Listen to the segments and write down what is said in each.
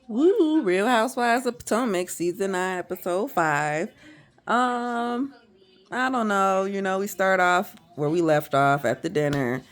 Woo! Real Housewives of Potomac, season 9, episode 5. Um, I don't know. We start off where we left off at the dinner,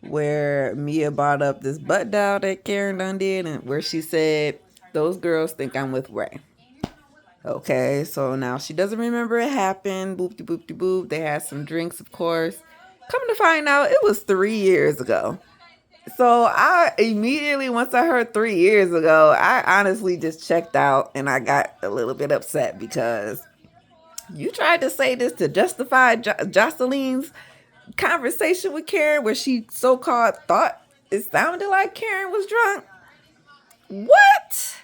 where Mia brought up this butt dial that Karen done did, and where she said, "Those girls think I'm with Ray." Okay, so now she doesn't remember it happened. Boop de boop de boop. They had some drinks, of course. Come to find out, it was 3 years ago. So I immediately, once I heard 3 years ago, I honestly just checked out and I got a little bit upset because you tried to say this to justify Jocelyn's conversation with Karen, where she so called thought it sounded like Karen was drunk. What?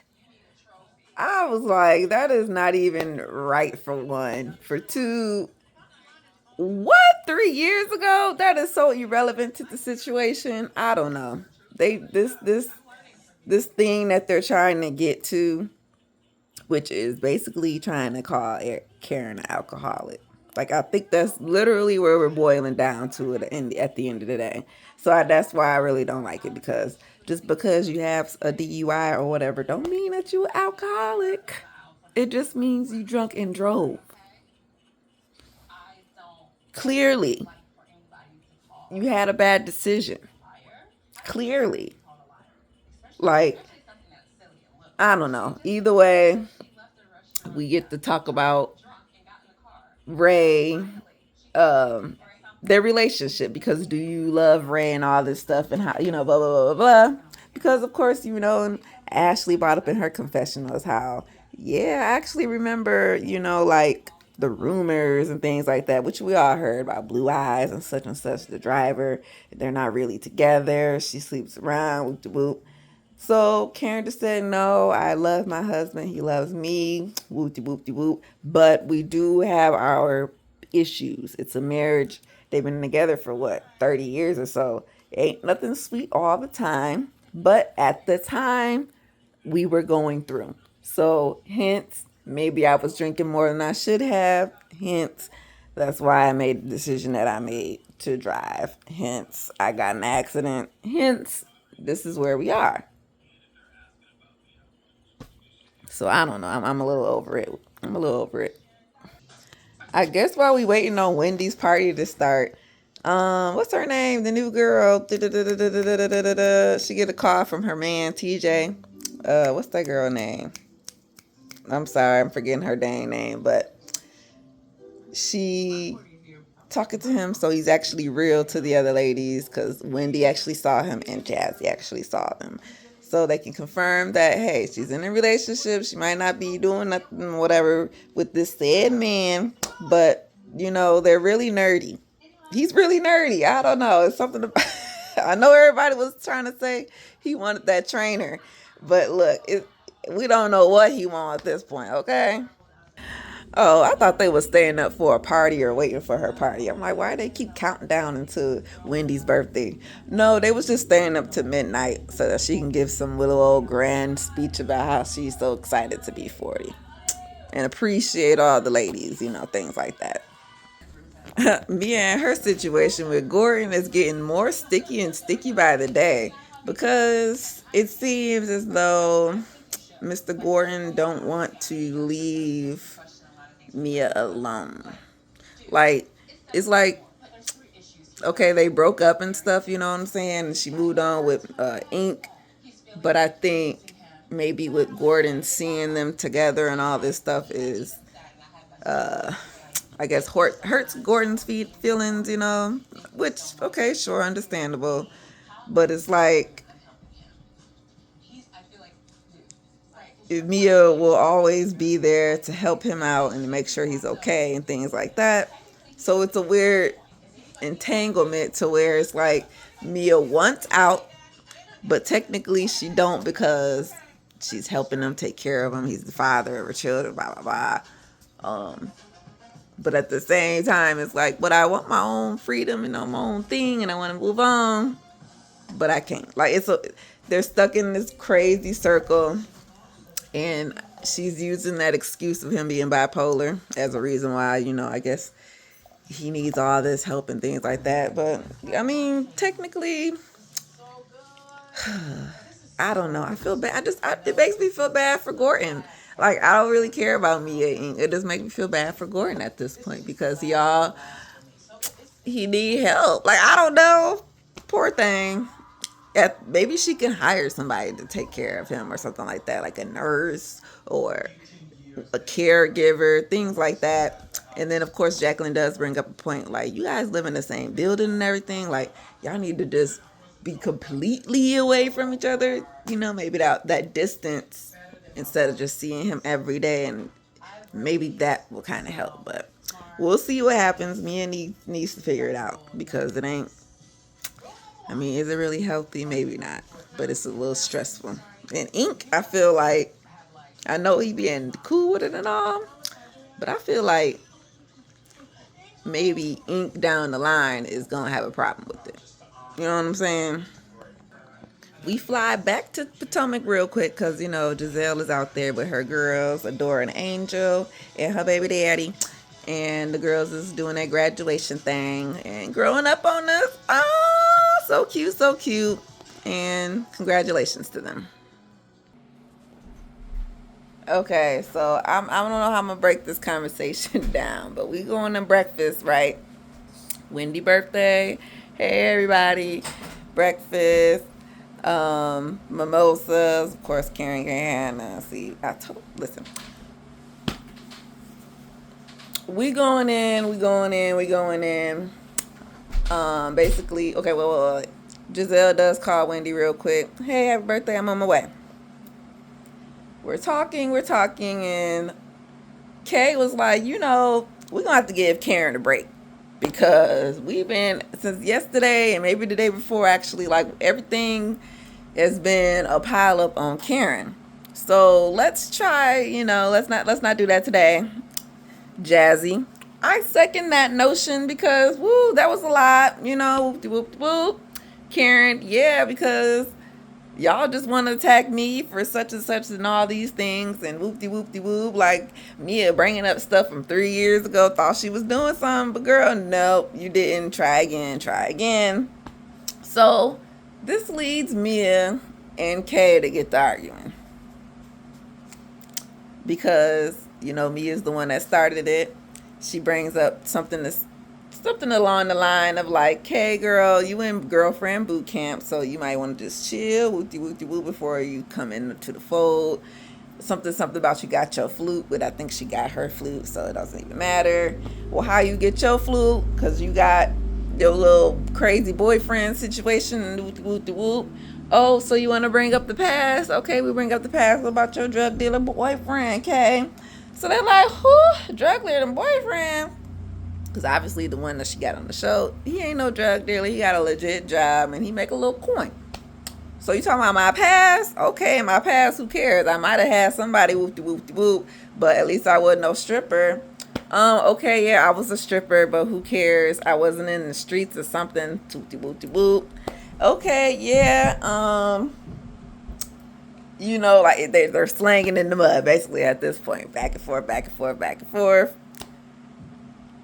I was like, that is not even right for one. For two, what? 3 years ago? That is so irrelevant to the situation. I don't know. This thing that they're trying to get to, which is basically trying to call Karen an alcoholic. Like, I think that's literally where we're boiling down to it at the end of the day. So that's why I really don't like it, because just because you have a DUI or whatever don't mean that you're alcoholic. It just means you drunk and drove. Clearly, you had a bad decision. Clearly. Like, I don't know. Either way, we get to talk about Ray, um, their relationship, because do you love Ray and all this stuff, and how, blah, blah, blah, blah, blah. Because, of course, Ashley brought up in her confessionals how, yeah, I actually remember, like the rumors and things like that, which we all heard about Blue Eyes and such, the driver. They're not really together. She sleeps around, whoop de whoop. So Karen just said, no, I love my husband. He loves me. Whoop de whoop de whoop. But we do have our issues. It's a marriage. They've been together for what, 30 years or so. Ain't nothing sweet all the time. But at the time, we were going through. So, hence, maybe I was drinking more than I should have. Hence, that's why I made the decision that I made to drive. Hence, I got an accident. Hence, this is where we are. So I don't know. I'm a little over it. I'm a little over it. I guess while we waiting on Wendy's party to start, what's her name? The new girl. She get a call from her man TJ. What's that girl name? I'm sorry, I'm forgetting her dang name, but she talking to him, so he's actually real to the other ladies, because Wendy actually saw him and Jazzy actually saw them. So they can confirm that, hey, she's in a relationship. She might not be doing nothing, whatever, with this said man, but, they're really nerdy. He's really nerdy. I don't know. It's something about, I know everybody was trying to say he wanted that trainer, but look, we don't know what he wants at this point, okay? Oh, I thought they was staying up for a party or waiting for her party. I'm like, why do they keep counting down into Wendy's birthday? No, they was just staying up to midnight so that she can give some little old grand speech about how she's so excited to be 40 and appreciate all the ladies, things like that. Mia and her situation with Gordon is getting more sticky and sticky by the day, because it seems as though Mr. Gordon don't want to leave Mia alone. Like, it's like, okay, they broke up and stuff, you know what I'm saying? And she moved on with Ink. But I think maybe with Gordon seeing them together and all this stuff is, I guess, hurts Gordon's feelings, which, okay, sure, understandable. But it's like, Mia will always be there to help him out and make sure he's okay and things like that. So it's a weird entanglement to where it's like Mia wants out, but technically she don't, because she's helping him take care of him. He's the father of her children, blah blah blah. Um, but at the same time, it's like, but I want my own freedom and my own thing, and I want to move on, but I can't. Like, they're stuck in this crazy circle, and she's using that excuse of him being bipolar as a reason why, I guess he needs all this help and things like that. But I mean, technically, I don't know. I feel bad. It makes me feel bad for Gordon. Like, I don't really care about Mia. It just makes me feel bad for Gordon at this point because he need help. Like, I don't know. Poor thing. Maybe she can hire somebody to take care of him or something like that, like a nurse or a caregiver, things like that. And then, of course, Jacqueline does bring up a point like, you guys live in the same building and everything. Like, y'all need to just be completely away from each other. Maybe that distance instead of just seeing him every day. And maybe that will kind of help. But we'll see what happens. Mia needs to figure it out because it ain't. I mean, is it really healthy? Maybe not. But it's a little stressful. And Ink, I feel like, I know he being cool with it and all, but I feel like maybe Ink down the line is going to have a problem with it. You know what I'm saying? We fly back to Potomac real quick because, Giselle is out there with her girls, Adora and Angel, and her baby daddy. And the girls is doing their graduation thing and growing up on us. Oh, so cute, so cute. And congratulations to them. Okay, so I don't know how I'm going to break this conversation down, but we going to breakfast, right? Wendy birthday. Hey, everybody. Breakfast. Mimosas. Of course, Karen and Hannah. See, listen. We going in. Basically, okay, well, Giselle does call Wendy real quick. Hey, happy birthday, I'm on my way. We're talking, and Kay was like, we're going to have to give Karen a break. Because we've been, since yesterday and maybe the day before, actually, like, everything has been a pile up on Karen. So let's try, let's not do that today. Jazzy. I second that notion because, that was a lot, whoop, whoop. Karen, yeah, because y'all just want to attack me for such and such and all these things and whoop. Like Mia bringing up stuff from 3 years ago, thought she was doing something, but girl, nope, you didn't. Try again. So this leads Mia and Kay to get to arguing because Mia's the one that started it. She brings up something along the line of like, hey girl, you in girlfriend boot camp, so you might want to just chill, woo before you come into the fold. Something about you got your flute, but I think she got her flute, so it doesn't even matter. Well, how you get your flute? Because you got your little crazy boyfriend situation, whoop. Oh, so you want to bring up the past? Okay, we bring up the past. What about your drug dealer boyfriend, okay? So they're like, who? Drug dealer boyfriend? Because obviously the one that she got on the show, he ain't no drug dealer. He got a legit job and he make a little coin. So you talking about my past? Okay, my past, who cares? I might have had somebody whoop, but at least I wasn't no stripper. Okay, yeah, I was a stripper, but who cares? I wasn't in the streets or something. Whoop. Okay, yeah, like they're slanging in the mud basically at this point. Back and forth.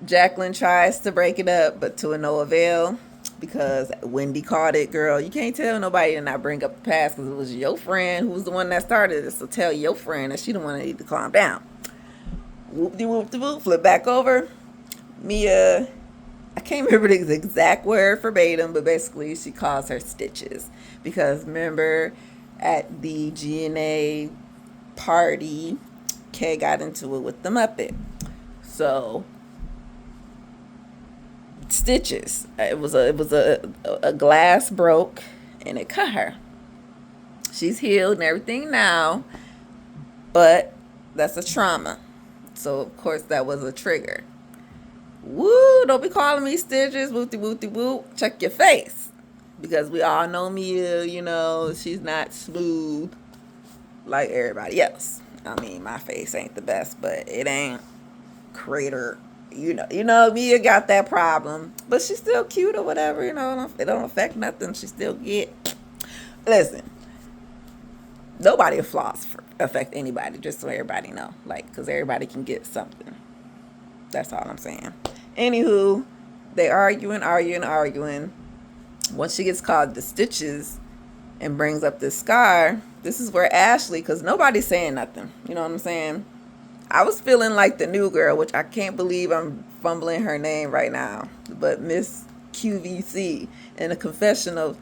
Jacqueline tries to break it up, but to no avail because Wendy caught it. Girl, you can't tell nobody to not bring up the past because it was your friend who was the one that started it. So tell your friend that she the one that need to calm down. Whoop, flip back over. Mia, I can't remember the exact word verbatim, but basically she calls her stitches because remember at the GNA party, Kay got into it with the Muppet. So stitches. It was a glass broke and it cut her. She's healed and everything now, but that's a trauma. So of course that was a trigger. Woo! Don't be calling me stitches. Whoop. Check your face, because we all know Mia. She's not smooth like everybody else. I mean, my face ain't the best, but it ain't crater. Mia got that problem, but she's still cute or whatever. It don't affect nothing. She still get. Listen, nobody flaws affect anybody. Just so everybody know, because everybody can get something. That's all I'm saying. Anywho, they arguing. Once she gets called the stitches, and brings up this scar. This is where Ashley, because nobody's saying nothing. You know what I'm saying? I was feeling like the new girl, which I can't believe I'm fumbling her name right now, but Miss QVC in a confessional,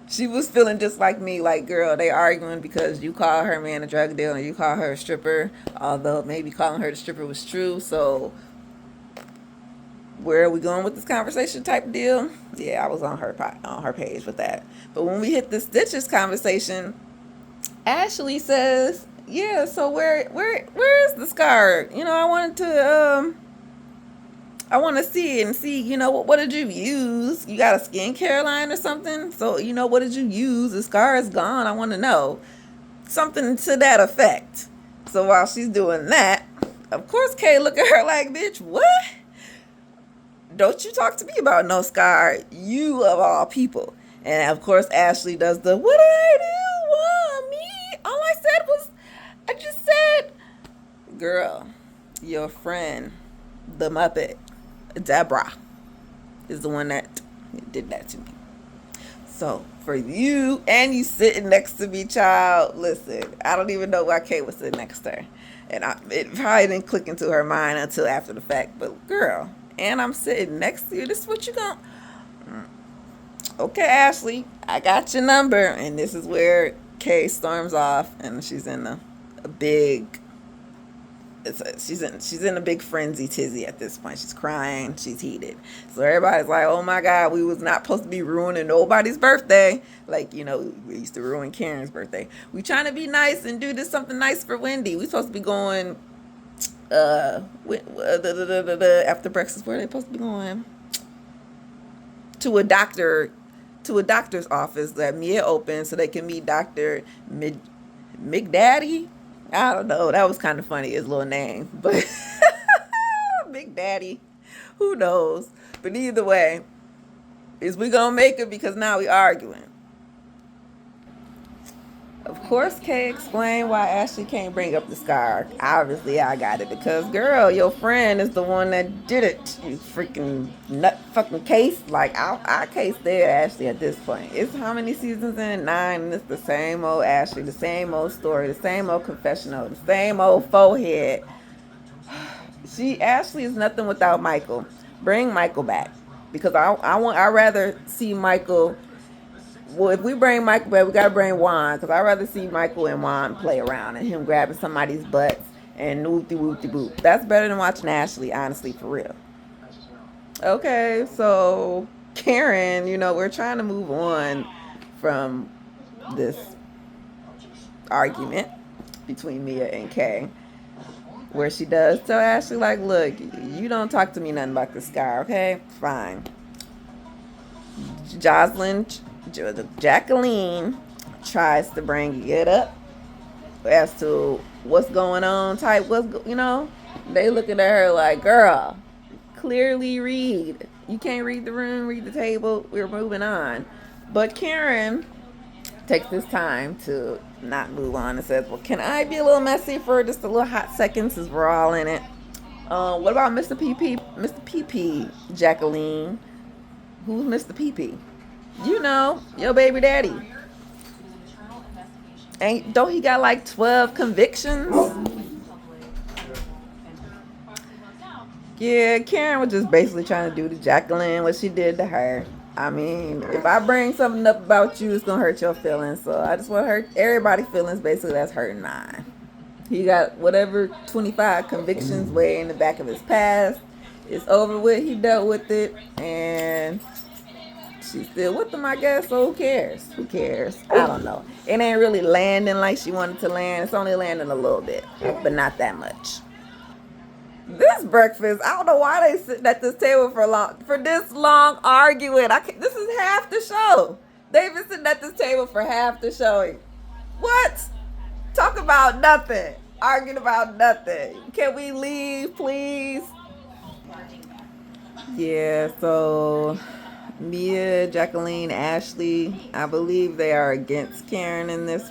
she was feeling just like me. Like, girl, they arguing because you call her man a drug dealer and you call her a stripper, although maybe calling her the stripper was true. So where are we going with this conversation type deal? Yeah, I was on her page with that. But when we hit the stitches conversation, Ashley says, "Yeah, so where is the scar? You know, I want to see it and see, what did you use? You got a skincare line or something? So, what did you use? The scar is gone. I want to know." Something to that effect. So while she's doing that, of course Kay look at her like, "Bitch, what? Don't you talk to me about no scar, you of all people." And of course Ashley does the, "What did I do? What, me? All I said was, I just said," girl, your friend, the Muppet, Deborah, is the one that did that to me. So for you, and you sitting next to me, child, listen, I don't even know why Kay was sitting next to her. And it probably didn't click into her mind until after the fact. But girl, and I'm sitting next to you. This is what you gonna... Okay, Ashley, I got your number. And this is where Kay storms off, and she's in a big... she's in a big frenzy tizzy at this point. She's crying. She's heated. So everybody's like, "Oh my God, we was not supposed to be ruining nobody's birthday." Like, we used to ruin Karen's birthday. We trying to be nice and do this something nice for Wendy. We supposed to be going after breakfast. Where are they supposed to be going? To a doctor's office that Mia opened so they can meet Dr. McDaddy. I don't know. That was kind of funny, his little name. But Big Daddy, who knows? But either way, is we gonna make it because now we arguing. Of course, Kay explained why Ashley can't bring up the scar. Obviously, I got it because, girl, your friend is the one that did it. You freaking nut fucking case. Like, I case there, Ashley, at this point. It's how many seasons in? 9, and it's the same old Ashley, the same old story, the same old confessional, the same old forehead. Ashley is nothing without Michael. Bring Michael back because I rather see Michael. Well, if we bring Michael back, we gotta bring Juan because I'd rather see Michael and Juan play around and him grabbing somebody's butts and whoop-de-whoop-de-boop. That's better than watching Ashley, honestly, for real. Okay, so Karen, we're trying to move on from this argument between Mia and Kay, where she does tell Ashley, like, "Look, you don't talk to me nothing about this guy, okay? Fine." Jacqueline tries to bring it up as to what's going on type. They looking at her like, "Girl, clearly read. You can't read the room, read the table. We're moving on." But Karen takes this time to not move on and says, "Well, can I be a little messy for just a little hot second since we're all in it? What about Mr. PP? Mr. PP, Jacqueline. Who's Mr. PP? Your baby daddy. Don't he got like 12 convictions?" Yeah, Karen was just basically trying to do to Jacqueline what she did to her. I mean, if I bring something up about you, it's gonna hurt your feelings. So I just want to hurt everybody's feelings. Basically, that's hurting mine. He got whatever 25 convictions way in the back of his past. It's over with. He dealt with it, and she's still with him, I guess. So who cares? Who cares? I don't know. It ain't really landing like she wanted to land. It's only landing a little bit, but not that much. This breakfast, I don't know why they sitting at this table for this long arguing. This is half the show. They've been sitting at this table for half the show. What? Talk about nothing. Arguing about nothing. Can we leave, please? Yeah, so Mia, Jacqueline, Ashley, I believe they are against Karen in this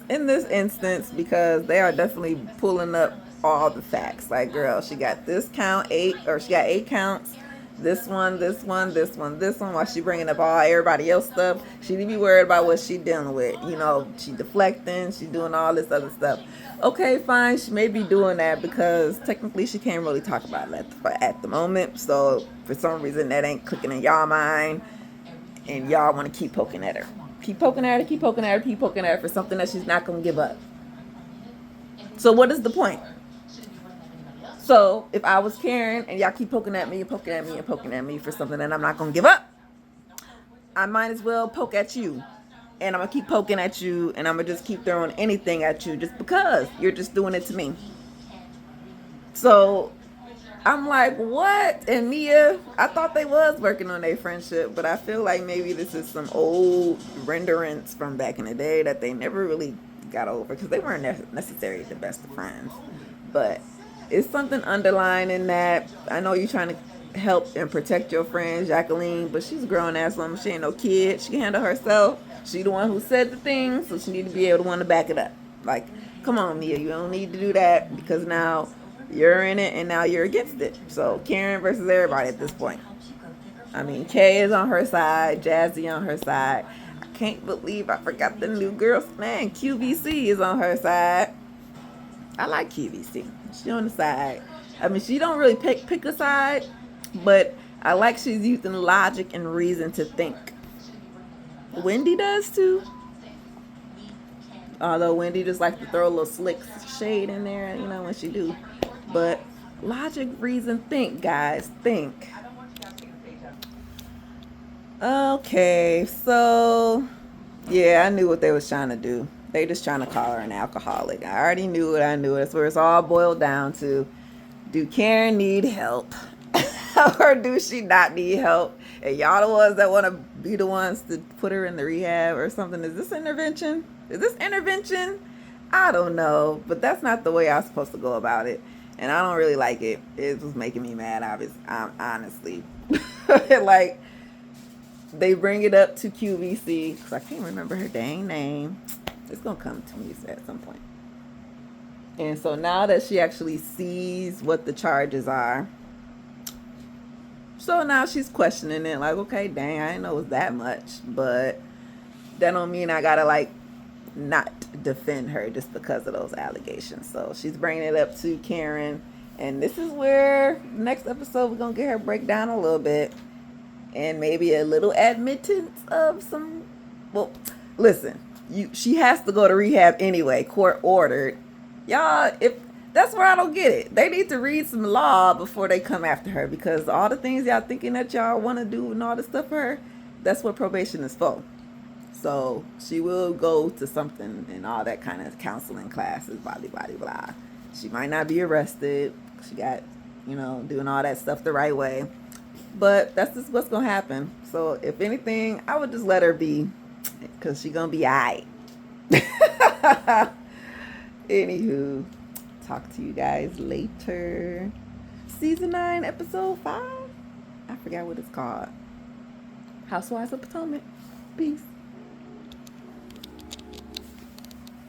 instance because they are definitely pulling up all the facts. Like, girl, she got this count 8, or she got 8 counts. this one, this one, this one, this one, while she bringing up all everybody else stuff. She need to be worried about what she dealing with. You know, she deflecting, she doing all this other stuff. Okay, fine, she may be doing that because technically she can't really talk about it at the moment. So for some reason that ain't clicking in y'all mind, and y'all want to keep poking at her. Keep poking at her, keep poking at her, keep poking at her for something that she's not going to give up. So what is the point? So if I was Karen and y'all keep poking at me and poking at me and poking at me for something that I'm not going to give up, I might as well poke at you. And I'm going to keep poking at you, and I'm going to just keep throwing anything at you just because you're just doing it to me. So I'm like, what? And Mia, I thought they was working on their friendship, but I feel like maybe this is some old renderings from back in the day that they never really got over because they weren't necessarily the best of friends. But it's something underlying in that. I know you're trying to help and protect your friend Jacqueline, but she's a grown ass woman. She ain't no kid. She can handle herself. She the one who said the thing, so she need to be able to want to back it up. Like, come on, Mia, you don't need to do that because now you're in it and now you're against it. So Karen versus everybody at this point. I mean, Kay is on her side, Jazzy on her side. I can't believe I forgot the new girl's name. QVC is on her side. I like QVC. She on the side. I mean, she don't really pick a side, but I like she's using logic and reason to think. Wendy does too. Although Wendy just likes to throw a little slick shade in there, you know, when she do. But logic, reason, think, guys. Think. Okay, so yeah, I knew what they was trying to do. They just trying to call her an alcoholic. I already knew it. I knew it. That's where it's all boiled down to. Do Karen need help? Or do she not need help? And y'all the ones that want to be the ones to put her in the rehab or something. Is this intervention? Is this intervention? I don't know. But that's not the way I was supposed to go about it. And I don't really like it. It was making me mad, honestly. Like, they bring it up to QVC, because I can't remember her dang name. It's going to come to me at some point. And so now that she actually sees what the charges are, so now she's questioning it, like, okay, dang, I didn't know it was that much, but that don't mean I gotta, like, not defend her just because of those allegations. So she's bringing it up to Karen, and this is where next episode we're gonna get her break down a little bit, and maybe a little admittance of some, well, listen, she has to go to rehab anyway, court ordered. Y'all, if that's where I don't get it. They need to read some law before they come after her, because all the things y'all thinking that y'all want to do and all this stuff for her, that's what probation is for. So she will go to something and all that kind of counseling classes, blah, blah, blah, blah. She might not be arrested. She got, doing all that stuff the right way. But that's just what's going to happen. So if anything, I would just let her be, because she's going to be all right. Anywho, talk to you guys later. Season 9, episode 5. I forgot what it's called. Housewives of Potomac. Peace.